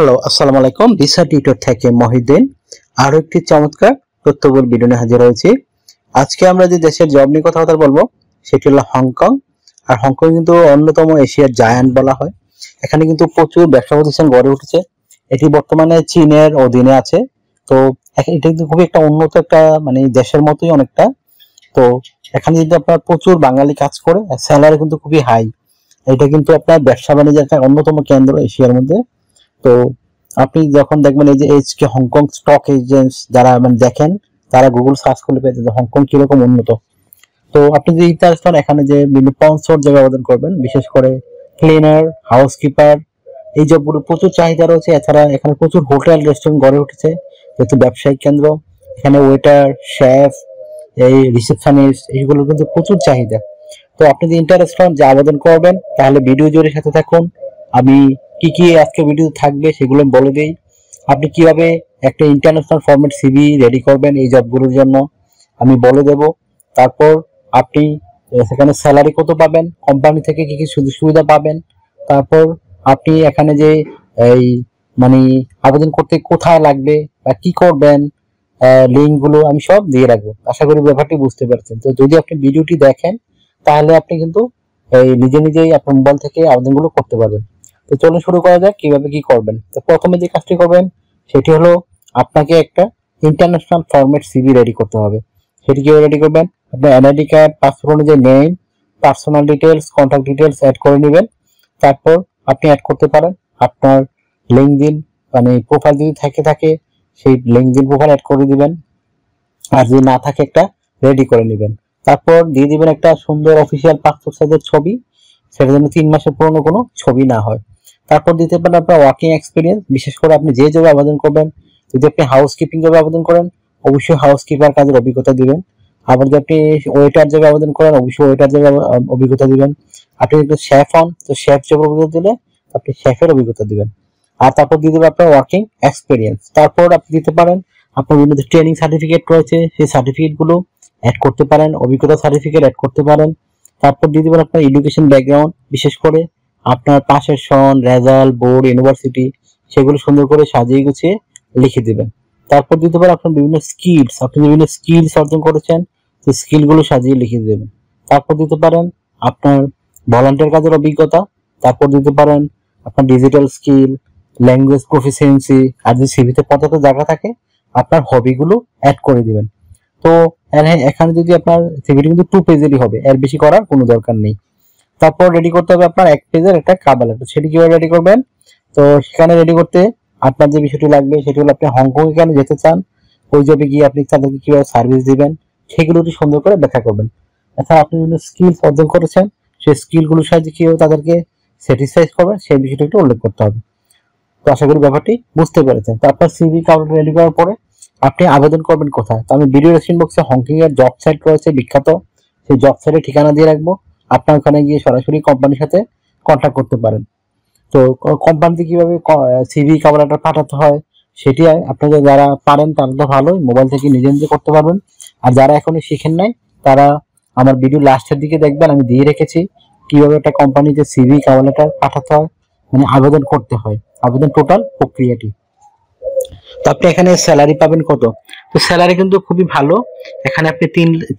Hello, আসসালামু আলাইকুম। Visa tutor থেকে মহিউদ্দিন আরো একটি চমৎকার তথ্যবহুল ভিডিও নিয়ে হাজির হয়েছি। আজকে আমরা যে দেশের জব নিয়ে কথা বলবো সেটি হলো হংকং। আর হংকং কিন্তু অন্যতম এশিয়ার জায়ান্ট বলা হয়। এখানে কিন্তু প্রচুর ব্যবসা প্রতিষ্ঠান গড়ে উঠেছে। এটি বর্তমানে চীনের অধীনে আছে। তো এটা কিন্তু খুবই একটা উন্নত একটা মানে দেশের মতোই অনেকটা। তো এখানে কিন্তু আপনার প্রচুর বাঙালি কাজ করে, স্যালারি কিন্তু খুবই হাই। এটা কিন্তু আপনার ব্যবসা বাণিজ্যের একটা অন্যতম কেন্দ্র এশিয়ার মধ্যে। তো আপনি যখন দেখবেন এই যে এইচকে হংকং স্টক এক্সচেঞ্জ যারা মানে দেখেন, তারা গুগল সার্চ করলে পেয়ে যাবেন হংকং কিরকম উন্নত। তো আপনি যদি ইন্টারেস্ট হন এখানে যে বিভিন্ন স্পন্সর জবে আবেদন করবেন, বিশেষ করে ক্লিনার, হাউসকিপার, এই জবগুলো প্রচুর চাহিদা রয়েছে। এছাড়া এখানে প্রচুর হোটেল রেস্টুরেন্ট গড়ে উঠেছে যেহেতু ব্যবসায়িক কেন্দ্র। এখানে ওয়েটার, শেফ, এই রিসেপশনিস্ট, এইগুলো কিন্তু প্রচুর চাহিদা। তো আপনি যদি ইন্টারেস্ট হন যে আবেদন করবেন, তাহলে ভিডিও জুড়ে সাথে থাকুন। আমি কি কি আজকে ভিডিও থাকবে সেগুলো বলে দিই। আপনি কিভাবে একটা ইন্টারন্যাশনাল ফরম্যাট সিভি রেডি করবেন এই জবগুলোর জন্য আমি বলে দেব। তারপর আপনি সেখানে স্যালারি কত পাবেন, কোম্পানি থেকে কি কি সুযোগ সুবিধা পাবেন। তারপর আপনি এখানে যে এই মানে আবেদন করতে কোথায় লাগবে বা কি করবেন, লিঙ্ক গুলো আমি সব দিয়ে রাখবো। আশা করি ব্যাপারটি বুঝতে পারছেন। তো যদি আপনি ভিডিওটি দেখেন তাহলে আপনি কিন্তু এই নিজেই আপনার মোবাইল থেকে আবেদনগুলো করতে পারবেন। তো চলুন শুরু করা যাক কিভাবে কি করবেন। তো প্রথমে যে কাজটি করবেন সেটি হলো আপনাকে একটা ইন্টারন্যাশনাল ফরম্যাট সিভি রেডি করতে হবে। সেটি কিভাবে রেডি করবেন, আপনার এনআইডি কার্ড, পাসপোর্ট অনুযায়ী name, personal details, contact details add করে নেবেন। তারপর আপনি অ্যাড করতে পারেন আপনার লিঙ্কডইন মানে প্রোফাইল যদি থাকে সেই লিঙ্কডইন প্রোফাইল অ্যাড করে দিবেন। আর যদি না থাকে একটা রেডি করে নেবেন। তারপর দিয়ে দিবেন একটা সুন্দর অফিসিয়াল পাসপোর্ট সাইজের ছবি, সেটা যেন 3 মাসের পুরনো কোনো ছবি না হয়। তারপর দিতে পারেন আপনার ওয়ার্কিং এক্সপিরিয়েন্স, বিশেষ করে আপনি যে জবে আবেদন করবেন। যদি আপনি হাউসকিপিং জবে আবেদন করেন অবশ্যই হাউসকিপার কাজের অভিজ্ঞতা দিবেন। আবার যদি আপনি ওয়েটার জবে আবেদন করেন অবশ্যই ওয়েটার জবে অভিজ্ঞতা দিবেন। আপনি যদি শেফ হন তো শেফ জবের অভিজ্ঞতা দিলে আপনি শেফের অভিজ্ঞতা দিবেন। আর তারপর দিয়ে দেবেন আপনার ওয়ার্কিং এক্সপিরিয়েন্স। তারপর আপনি দিতে পারেন আপনার বিভিন্ন ট্রেনিং সার্টিফিকেট রয়েছে সেই সার্টিফিকেট গুলো অ্যাড করতে পারেন, অভিজ্ঞতা সার্টিফিকেট অ্যাড করতে পারেন। তারপর দিয়ে দেবেন আপনার এডুকেশন ব্যাকগ্রাউন্ড, বিশেষ করে আপনার পাশের সন, রেজাল্ট, বোর্ড, ইউনিভার্সিটি, সেগুলো সুন্দর করে সাজিয়ে গুছিয়ে লিখে দিবেন। তারপর দিতে পারেন আপনার বিভিন্ন স্কিলস, আপনি বিভিন্ন স্কিলস অর্জন করেছেন সেই স্কিলগুলো সাজিয়ে লিখে দেবেন। তারপর দিতে পারেন আপনার ভলান্টিয়ার কাজের অভিজ্ঞতা। তারপর দিতে পারেন আপনার ডিজিটাল স্কিল, ল্যাঙ্গুয়েজ প্রফিসিয়েন্সি। আর যদি সিভিতে পর্যাপ্ত জায়গা থাকে আপনার হবিগুলো অ্যাড করে দিবেন। তো এখানে যদি আপনার সিভিটি কিন্তু 2 পেজেরই হবে, এর বেশি করার কোনো দরকার নেই। তারপর রেডি করতে হবে আপনার 1 পেজের একটা কভার লেটার। সেটি কিভাবে রেডি করবেন, তো সেখানে রেডি করতে আপনার যে বিষয়টি লাগবে সেটি হলো আপনি হংকং এ কেন যেতে চান, ওই জবে গিয়ে আপনি তাদেরকে কিভাবে সার্ভিস দিবেন সেগুলোটি সুন্দর করে ব্যাখ্যা করবেন। এছাড়া আপনি বিভিন্ন স্কিলস অর্জন করেছেন সেই স্কিলগুলোর সাহায্যে কিভাবে তাদেরকে স্যাটিসফাই করবেন সেই বিষয়টি একটু উল্লেখ করতে হবে। তো আশা করি ব্যাপারটি বুঝতে পেরেছেন। তো আপনার সিভি কভার রেডি করার পরে আপনি আবেদন করবেন কোথায়, তো আমি ভিডিও ডেসক্রিপশন বক্সে হংকং এর জব সাইট রয়েছে বিখ্যাত, সেই জব সাইটের ঠিকানা দিয়ে রাখবো। আপনার ওখানে গিয়ে সরাসরি কোম্পানির সাথে কন্ট্যাক্ট করতে পারেন। তো কোম্পানিতে কিভাবে সিভি কভার লেটার পাঠাতে হয় সেটি আপনারা যারা পারেন তারা তো ভালোই, মোবাইল থেকে নিজে করতে পারবেন। আর যারা এখনো শিখেন নাই তারা আমার ভিডিও লাস্টের দিকে দেখবেন, আমি দিয়ে রেখেছি কিভাবে একটা কোম্পানিতে সিভি কভার লেটার পাঠাতে হয়, মানে আবেদন করতে হয়, আবেদন টোটাল প্রক্রিয়াটি। তো আপনি এখানে স্যালারি পাবেন কত, তো স্যালারি কিন্তু খুবই ভালো। এখানে আপনি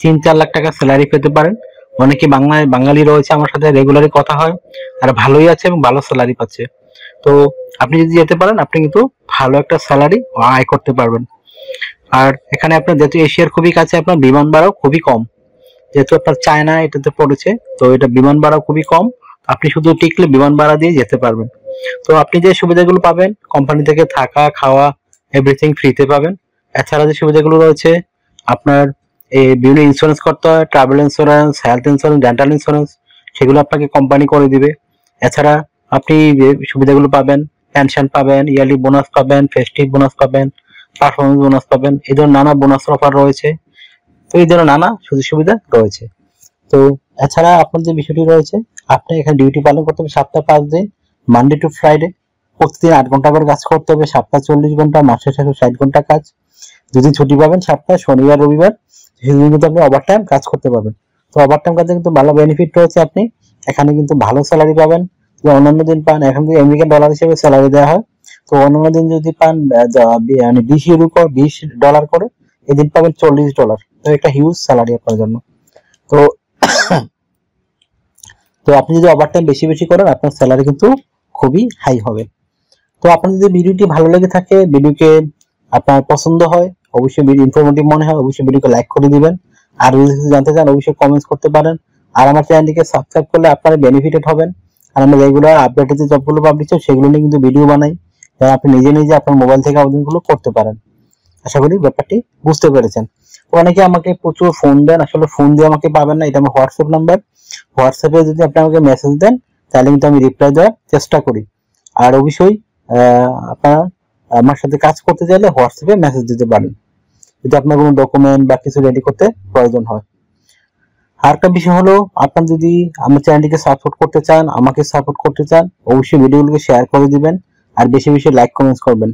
3-4 লাখ টাকা স্যালারি পেতে পারেন। অনেকে বাঙালি রয়েছে আমার সাথে রেগুলারই কথা হয়, আর ভালোই আছে এবং ভালো স্যালারি পাচ্ছে। তো আপনি যদি যেতে পারেন আপনি কিন্তু ভালো একটা স্যালারি আয় করতে পারবেন। আর এখানে আপনার যেহেতু এশিয়ার খুবই কাছে, আপনার বিমান ভাড়াও খুবই কম, যেহেতু আপনার চায়না এটাতে পড়েছে, তো এটা বিমান ভাড়াও খুবই কম। আপনি শুধু টিকলে বিমান ভাড়া দিয়ে যেতে পারবেন। তো আপনি যে সুবিধাগুলো পাবেন কোম্পানি থেকে থাকা খাওয়া এভরিথিং ফ্রিতে পাবেন। এছাড়া যে সুবিধাগুলো রয়েছে আপনার এই বিভিন্ন ইন্স্যুরেন্স করতে হয়, travel insurance, health insurance, dental insurance, সেগুলো আপনাকে কোম্পানি করে দিবে। এছাড়া আপনি যে সুবিধাগুলো পাবেন, পেনশন পাবেন, ইয়ারলি বোনাস পাবেন, ফেস্টিভ বোনাস পাবেন, পারফরমেন্স বোনাস পাবেন, এই ধরনের নানা বোনাস অফার রয়েছে। তো এই ধরনের নানা সুযোগ সুবিধা রয়েছে। তো এছাড়া আপনার যে বিষয়টি রয়েছে, আপনি এখানে ডিউটি পালন করতে হবে সপ্তাহে 5 দিন, মানডে টু ফ্রাইডে। প্রতিদিন 8 ঘন্টা করে কাজ করতে হবে, সপ্তাহে 40 ঘন্টা, মাসে 60 ঘন্টা কাজ। দুদিন ছুটি পাবেন সপ্তাহে, শনিবার রবিবার, সেদিন কিন্তু আপনি ওভারটাইম কাজ করতে পারবেন। তো ওভারটাইম কাজে কিন্তু ভালো বেনিফিট রয়েছে, আপনি এখানে কিন্তু ভালো স্যালারি পাবেন যে অন্যান্য দিন পান। এখন যদি আমেরিকান ডলার হিসেবে স্যালারি দেওয়া হয় তো অন্য দিন যদি পান মানে $20 করে, এদিন পাবেন $40। তো একটা হিউজ স্যালারি আপনার জন্য। তো তো আপনি যদি ওভারটাইম বেশি বেশি করেন, আপনার স্যালারি কিন্তু খুবই হাই হবে। তো আপনার যদি ভিডিওটি ভালো লেগে থাকে, ভিডিওকে আপনার পছন্দ হয়, অবশ্যই ভিডিও ইনফরমেটিভ মনে হয়, অবশ্যই ভিডিওকে লাইক করে দিবেন। আর যদি কিছু জানতে চান অবশ্যই কমেন্টস করতে পারেন। আর আমার চ্যানেলটিকে সাবস্ক্রাইব করলে আপনারা বেনিফিটেড হবেন। আর আমরা রেগুলার আপডেটেড যে জবগুলো পাবলিশ হয় সেগুলো নিয়ে কিন্তু ভিডিও বানাই, যাতে আপনি নিজে নিজে আপনার মোবাইল থেকে আবেদনগুলো করতে পারেন। আশা করি ব্যাপারটি বুঝতে পেরেছেন। তো অনেকে আমাকে প্রচুর ফোন দেন, আসলে ফোন দিয়ে আমাকে পাবেন না, এটা আমার হোয়াটসঅ্যাপ নাম্বার। হোয়াটসঅ্যাপে যদি আপনি আমাকে মেসেজ দেন তাহলে কিন্তু আমি রিপ্লাই দেওয়ার চেষ্টা করি। আর অবশ্যই আপনারা আমার সাথে কাজ করতে চাইলে হোয়াটসঅ্যাপে মেসেজ দিতে পারেন যদি আপনার কোনো ডকুমেন্ট বা কিছু রেডি করতে প্রয়োজন হয়। আর একটা বিষয় হলো, আপনার যদি আমার চ্যানেলটিকে সাপোর্ট করতে চান, আমাকে সাপোর্ট করতে চান, অবশ্যই ভিডিওগুলোকে শেয়ার করে দিবেন আর বেশি বেশি লাইক কমেন্টস করবেন।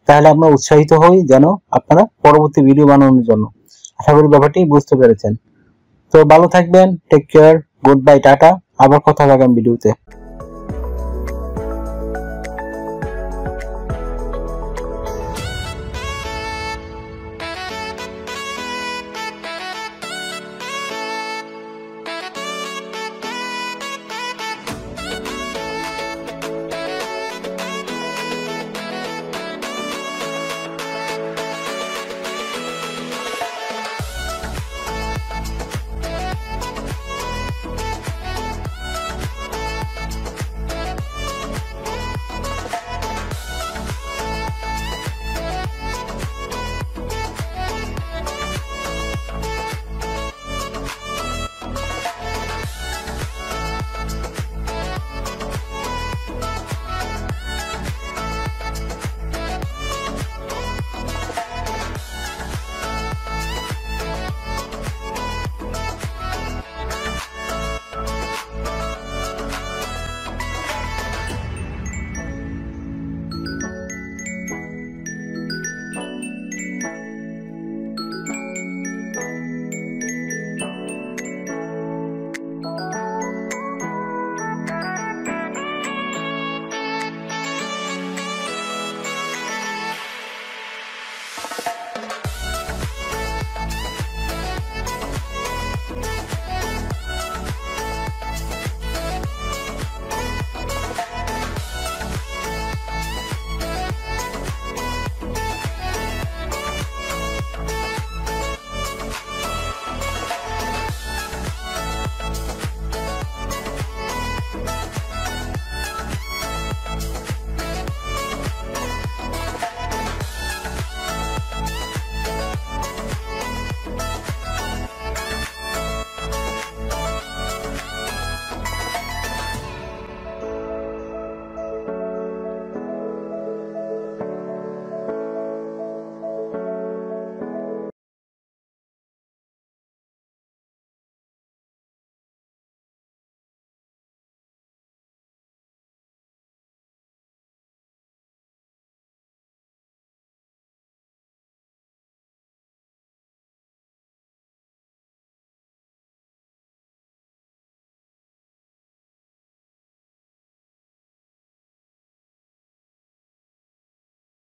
তাহলে আমরা উৎসাহিত হই যেন আপনারা পরবর্তী ভিডিও বানানোর জন্য। আশা করি ব্যাপারটি বুঝতে পেরেছেন। তো ভালো থাকবেন, টেক কেয়ার, গুড বাই, টাটা। আবার কথা হবে আগামী ভিডিওতে।